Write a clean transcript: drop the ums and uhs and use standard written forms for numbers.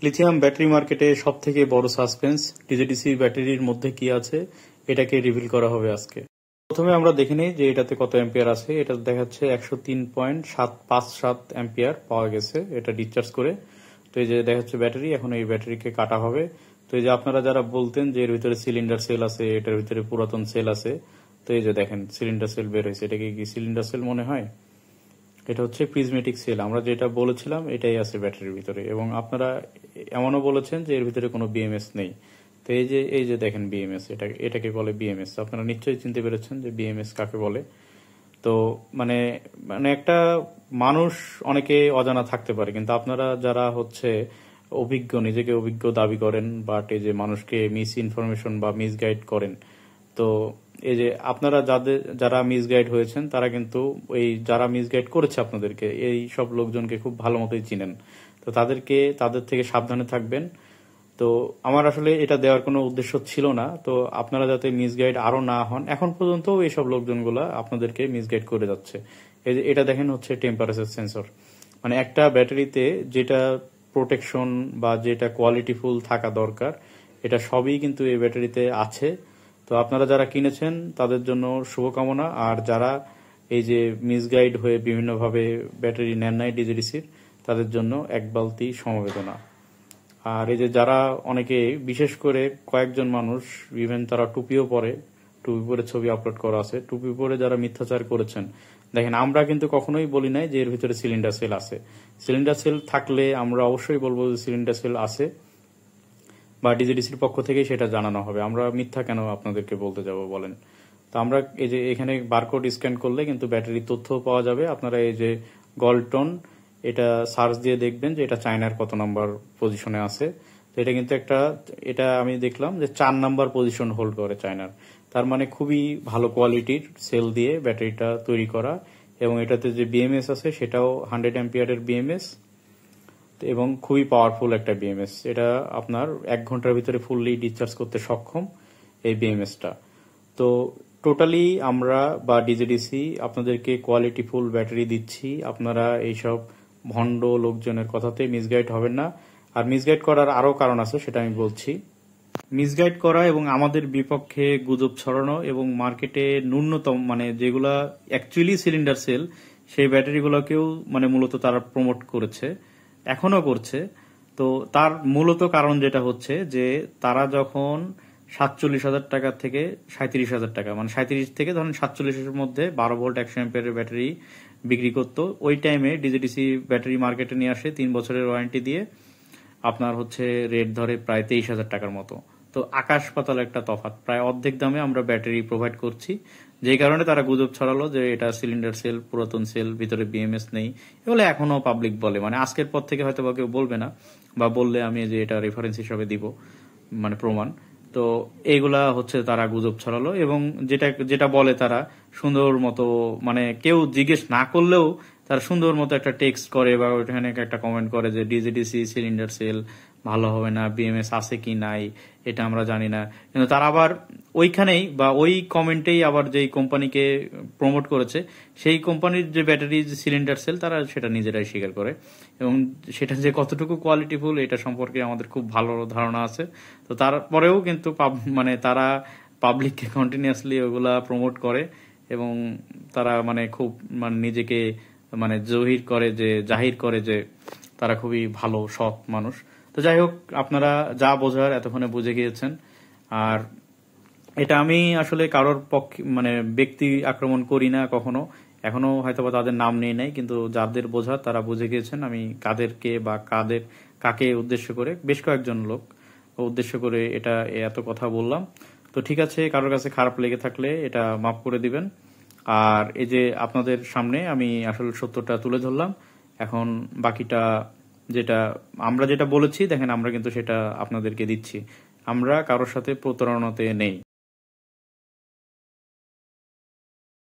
Lithium battery মার্কেটে সব থেকে বড় সাসপেন্স ডিজেডিসি ব্যাটারির মধ্যে কি আছে এটাকে রিভিল করা হবে আজকে। প্রথমে আমরা দেখে নিই যে এটাতে কত অ্যাম্পিয়ার আছে। এটা দেখাচ্ছে 103.757 অ্যাম্পিয়ার পাওয়া গেছে এটা ডিসচার্জ করে। তো এই যে দেখাচ্ছে ব্যাটারি, এখন এই ব্যাটারিকে কাটা হবে। তো এই যে আপনারা যারা বলতেন যে এর ভিতরে সিলিন্ডার সেল আছে, এটার ভিতরে পুরাতন সেল আছে, তো এই যে দেখেন সিলিন্ডার সেল বের হয়েছে। এটাকে কি সিলিন্ডার সেল মনে হয়? এটা হচ্ছে প্রিজমেটিক সেল। আমরা যেটা বলেছিলাম এটাই আছে ব্যাটারির ভিতরে, এবং আপনারা এমনও বলেছেন যে এর ভিতরে কোনো বিএমএস নেই। তো এই যে দেখেন বিএমএস, এটাকে বলে বিএমএস। আপনারা নিশ্চয়ই চিনতে পেরেছেন যে বিএমএস কাকে বলে। তো মানে মানে একটা মানুষ অনেকে অজানা থাকতে পারে, কিন্তু আপনারা যারা হচ্ছে অভিজ্ঞ, নিজেকে অভিজ্ঞ দাবি করেন, বাট এই যে মানুষকে মিস ইনফরমেশন বা মিসগাইড করেন, তো এই যে আপনারা যারা মিসগাইড হয়েছেন তারা কিন্তু ওই যারা মিসগাইড করেছে আপনাদেরকে, এই সব লোকজনকে খুব ভালো মতোই চিনেন। তো তাদের থেকে সাবধানে থাকবেন। তো আমার আসলে এটা দেওয়ার কোনো উদ্দেশ্য ছিল না। তো আপনারা যাতে মিসগাইড আরো না হন, এখন পর্যন্ত এইসব লোকজনগুলা আপনাদেরকে মিসগাইড করে যাচ্ছে। এই যে এটা দেখেন হচ্ছে টেম্পারেচার সেন্সর, মানে একটা ব্যাটারিতে যেটা প্রোটেকশন বা যেটা কোয়ালিটিফুল থাকা দরকার এটা সবই কিন্তু এই ব্যাটারিতে আছে। তো আপনারা যারা কিনেছেন তাদের জন্য শুভকামনা। আর যারা এই যে মিসগাইড হয়ে বিভিন্নভাবে ব্যাটারি নেন নাই ডিজেডিসির, তাদের জন্য এক বালতি সমবেদনা। আর এই যে যারা অনেকে, বিশেষ করে কয়েকজন মানুষ, ইভেন তারা টুপিও পরে, টুপি পরে ছবি আপলোড করা আছে, টুপি পরে যারা মিথ্যাচার করেছেন, দেখেন আমরা কিন্তু কখনোই বলি নাই যে এর ভিতরে সিলিন্ডার সেল আছে। সিলিন্ডার সেল থাকলে আমরা অবশ্যই বলবো যে সিলিন্ডার সেল আছে, বা ডিজিডিসির পক্ষ থেকেই সেটা জানানো হবে। আমরা মিথ্যা কেন আপনাদেরকে বলতে যাব বলেন? তো আমরা এই যে এখানে বারকোড স্ক্যান করলে কিন্তু ব্যাটারির তথ্য পাওয়া যাবে। আপনারা এই যে গলটন, এটা সার্চ দিয়ে দেখবেন যে এটা চায়নার কত নাম্বার পজিশনে আছে। তো এটা কিন্তু এটা আমি দেখলাম যে 4 নাম্বার পজিশন হোল্ড করে চায়নার। তার মানে খুবই ভালো কোয়ালিটির সেল দিয়ে ব্যাটারিটা তৈরি করা, এবং এটাতে যে বিএমএস আছে সেটাও 100 অ্যাম্পিয়ারের বিএমএস, এবং খুবই পাওয়ারফুল একটা বিএমএস। এটা আপনার 1 ঘন্টার ভিতরে ফুললি ডিসচার্জ করতে সক্ষম এই বিএমএসটা। তো টোটালি আমরা বা ডিজেডিসি আপনাদেরকে কোয়ালিটিফুল ব্যাটারি দিচ্ছি। আপনারা এইসব ভণ্ড লোকজনের কথাতে মিসগাইড হবেন না। আর মিসগাইড করার আরো কারণ আছে, সেটা আমি বলছি। মিসগাইড করা এবং আমাদের বিপক্ষে গুজব ছড়ানো, এবং মার্কেটে ন্যূনতম মানে যেগুলা অ্যাকচুয়ালি সিলিন্ডার সেল, সেই ব্যাটারিগুলোকেও মানে মূলত তারা প্রমোট করেছে, এখনো করছে। তো তার মূলত কারণ যেটা হচ্ছে যে তারা যখন 47,000 টাকা থেকে 37,000 টাকা, মানে 37 থেকে ধরেন 47-এর মধ্যে 12 ভোল্ট 100 অ্যাম্পিয়ারের ব্যাটারি বিক্রি করতো, ওই টাইমে ডিজেডিসি ব্যাটারি মার্কেটে নিয়ে আসে 3 বছরের ওয়ারেন্টি দিয়ে। আপনার হচ্ছে রেট ধরে প্রায় 23,000 টাকার মতো। তো আকাশ পাতাল একটা তফাৎ, প্রায় অর্ধেক দামে আমরা ব্যাটারি প্রোভাইড করছি। যে কারণে তারা গুজব ছড়ালো যে এটা সিলিন্ডার সেল, পুরাতন সেল, ভিতরে বিএমএস নেই। এগুলো এখনো পাবলিক বলে, মানে আজকের পর থেকে হয়তো বা কেউ বলবে না, বা বললে আমি যে এটা রেফারেন্স হিসাবে দিব, মানে প্রমাণ। তো এইগুলা হচ্ছে তারা গুজব ছড়ালো, এবং যেটা যেটা বলে তারা সুন্দর মতো, মানে কেউ জিজ্ঞেস না করলেও তারা সুন্দর মতো একটা টেক্সট করে বা ওইখানে একটা কমেন্ট করে যে ডিজেডিসি সিলিন্ডার সেল ভালো হবে না, বিএমএস আছে কি নাই এটা আমরা জানি না। কিন্তু তারা আবার ওইখানেই বা ওই কমেন্টেই আবার যেই কোম্পানিকে প্রমোট করেছে সেই কোম্পানির যে ব্যাটারি সিলিন্ডার সেল, তারা সেটা নিজেরাই স্বীকার করে, এবং সেটা যে কতটুকু কোয়ালিটিফুল এটা সম্পর্কে আমাদের খুব ভালো ধারণা আছে। তো তারপরেও কিন্তু মানে তারা পাবলিককে কন্টিনিউয়াসলি ওগুলা প্রমোট করে, এবং তারা মানে খুব মানে নিজেকে মানে জাহির করে যে তারা খুবই ভালো সৎ মানুষ। তো যাই হোক, আপনারা যা বোঝার এতক্ষণে বুঝে গিয়েছেন। আর এটা আমি আসলে কারোর পক্ষে মানে ব্যক্তি আক্রমণ করি না কখনো, এখনো হয়তো বা তাদের নাম নেই নাই, কিন্তু যাদের বোঝার তারা বুঝে গিয়েছেন আমি কাদেরকে বা কাকে উদ্দেশ্য করে, বেশ কয়েকজন লোক উদ্দেশ্য করে এটা এত কথা বললাম। তো ঠিক আছে, কারোর কাছে খারাপ লেগে থাকলে এটা মাফ করে দিবেন। আর এই যে আপনাদের সামনে আমি আসলে সত্যটা তুলে ধরলাম, এখন বাকিটা আমরা যেটা বলেছি দেখেন, আমরা কিন্তু সেটা আপনাদেরকে দিচ্ছি। আমরা কারোর সাথে প্রতারণাতে নেই।